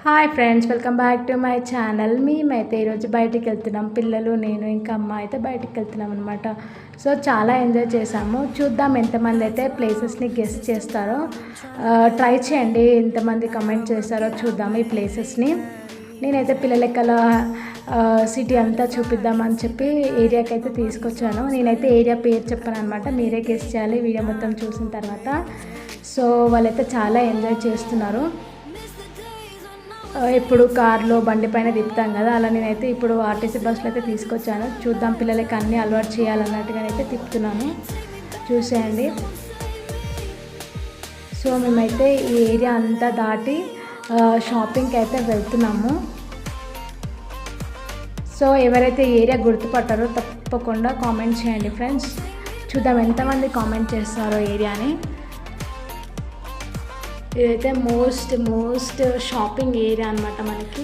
Hi friends, welcome back to my channel. మేమైతే ఈరోజు బయటికి వెళ్తున్నాం. పిల్లలు, నేను ఇంకా అమ్మ అయితే బయటికి వెళ్తున్నాం అనమాట. సో చాలా ఎంజాయ్ చేసాము. చూద్దాం ఎంతమంది అయితే ప్లేసెస్ని గెస్ట్ చేస్తారో. ట్రై చేయండి, ఎంతమంది కమెంట్ చేస్తారో చూద్దాం ఈ ప్లేసెస్ని. నేనైతే పిల్లలకి అలా సిటీ అంతా చూపిద్దామని చెప్పి ఏరియాకి అయితే తీసుకొచ్చాను. నేనైతే ఏరియా పేరు చెప్పాను అనమాట, మీరే గెస్ట్ చేయాలి వీడియో మొత్తం చూసిన తర్వాత. సో వాళ్ళైతే చాలా ఎంజాయ్ చేస్తున్నారు. ఇప్పుడు కార్లో బండి పైన తిప్పుతాం కదా, అలా నేనైతే ఇప్పుడు ఆర్టీసీ బస్సులో అయితే తీసుకొచ్చాను. చూద్దాం, పిల్లలకి అన్నీ అలవాటు చేయాలన్నట్టుగానైతే తిప్పుతున్నాను, చూసేయండి. సో మేమైతే ఈ ఏరియా అంతా దాటి షాపింగ్కి అయితే వెళ్తున్నాము. సో ఎవరైతే ఏరియా గుర్తుపట్టారో తప్పకుండా కామెంట్ చేయండి ఫ్రెండ్స్. చూద్దాం ఎంతమంది కామెంట్ చేస్తారో ఏరియాని. ఇదైతే మోస్ట్ షాపింగ్ ఏరియా అనమాట మనకి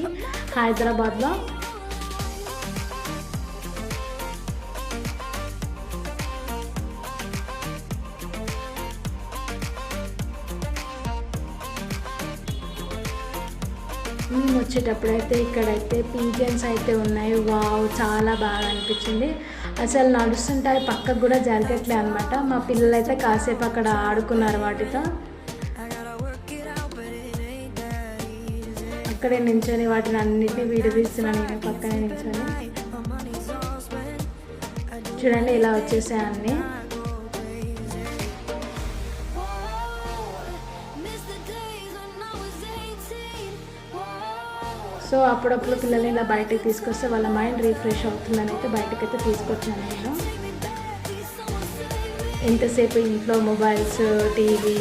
హైదరాబాద్లో. మేము వచ్చేటప్పుడైతే ఇక్కడైతే పీజియన్స్ అయితే ఉన్నాయి. వావ్, చాలా బాగా అనిపించింది. అసలు నడుస్తుంటే అది పక్కకు కూడా జరగట్లే అనమాట. మా పిల్లలు అయితే కాసేపు అక్కడ ఆడుకున్నారు వాటితో. అక్కడే నించొని వాటిని అన్నిటినీ వీడియో తీస్తున్నాను నేను పక్కనే నించొని. చూడండి ఇలా వచ్చేసాయి అన్నీ. సో అప్పుడప్పుడు పిల్లల్ని ఇలా బయటకు తీసుకొస్తే వాళ్ళ మైండ్ రీఫ్రెష్ అవుతుందని అయితే బయటకైతే తీసుకొచ్చాను నేను. ఎంతసేపు ఇంట్లో మొబైల్స్, టీవీ,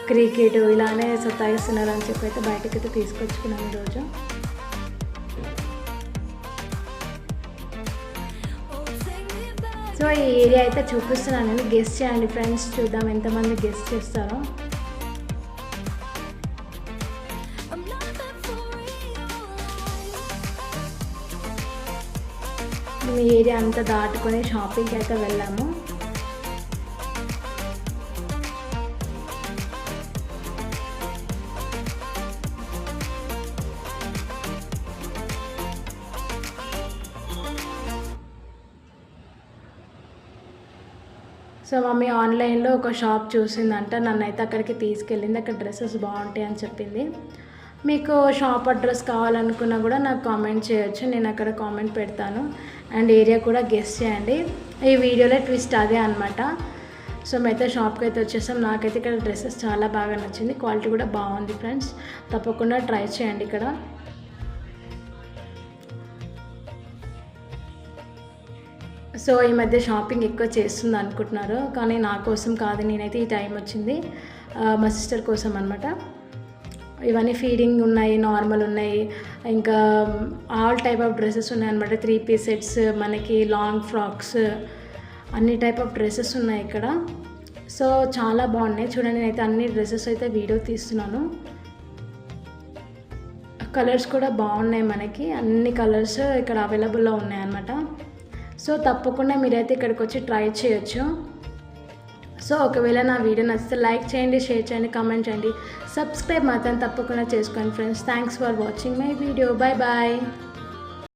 క్రికెట్ ఇలానే సతాయిస్తున్నారు అని చెప్పి అయితే బయటకైతే తీసుకొచ్చుకున్నాను ఈరోజు. సో ఈ ఏరియా అయితే చూపిస్తున్నాను నేను, గెస్ట్ చేయండి ఫ్రెండ్స్. చూద్దాం ఎంతమంది గెస్ట్ చేస్తారో. మేము ఏరియా అంతా దాటుకొని షాపింగ్కి అయితే వెళ్ళాము. సో మమ్మీ ఆన్లైన్లో ఒక షాప్ చూసిందంట, నన్ను అయితే అక్కడికి తీసుకెళ్ళింది. అక్కడ డ్రెస్సెస్ బాగుంటాయి అని చెప్పింది. మీకు షాప్ అడ్రస్ కావాలనుకున్నా కూడా నాకు కామెంట్ చేయొచ్చు, నేను అక్కడ కామెంట్ పెడతాను. అండ్ ఏరియా కూడా గెస్ట్ చేయండి. ఈ వీడియోలో ట్విస్ట్ అదే అనమాట. సో మేమైతే షాప్కి అయితే వచ్చేసాం. నాకైతే ఇక్కడ డ్రెస్సెస్ చాలా బాగా నచ్చింది, క్వాలిటీ కూడా బాగుంది ఫ్రెండ్స్. తప్పకుండా ట్రై చేయండి ఇక్కడ. సో ఈ మధ్య షాపింగ్ ఎక్కువ చేస్తుంది అనుకుంటున్నారు, కానీ నా కోసం కాదు. నేనైతే ఈ టైం వచ్చింది మా సిస్టర్ కోసం అనమాట. ఇవన్నీ ఫీడింగ్ ఉన్నాయి, నార్మల్ ఉన్నాయి, ఇంకా ఆల్ టైప్ ఆఫ్ డ్రెస్సెస్ ఉన్నాయి అనమాట. 3 పీస్ సెట్స్, మనకి లాంగ్ ఫ్రాక్స్, అన్ని టైప్ ఆఫ్ డ్రెస్సెస్ ఉన్నాయి ఇక్కడ. సో చాలా బాగున్నాయి చూడండి. నేనైతే అన్ని డ్రెస్సెస్ అయితే వీడియో తీస్తున్నాను. కలర్స్ కూడా బాగున్నాయి, మనకి అన్ని కలర్స్ ఇక్కడ అవైలబుల్లో ఉన్నాయి అన్నమాట. సో తప్పకుండా మీరైతే ఇక్కడికి వచ్చి ట్రై చేయొచ్చు. సో ఒకవేళ నా వీడియో నచ్చితే లైక్ చేయండి, షేర్ చేయండి, కామెంట్ చేయండి, సబ్స్క్రైబ్ మాత్రం తప్పకుండా చేసుకోండి friends. Thanks for watching my video. Bye bye.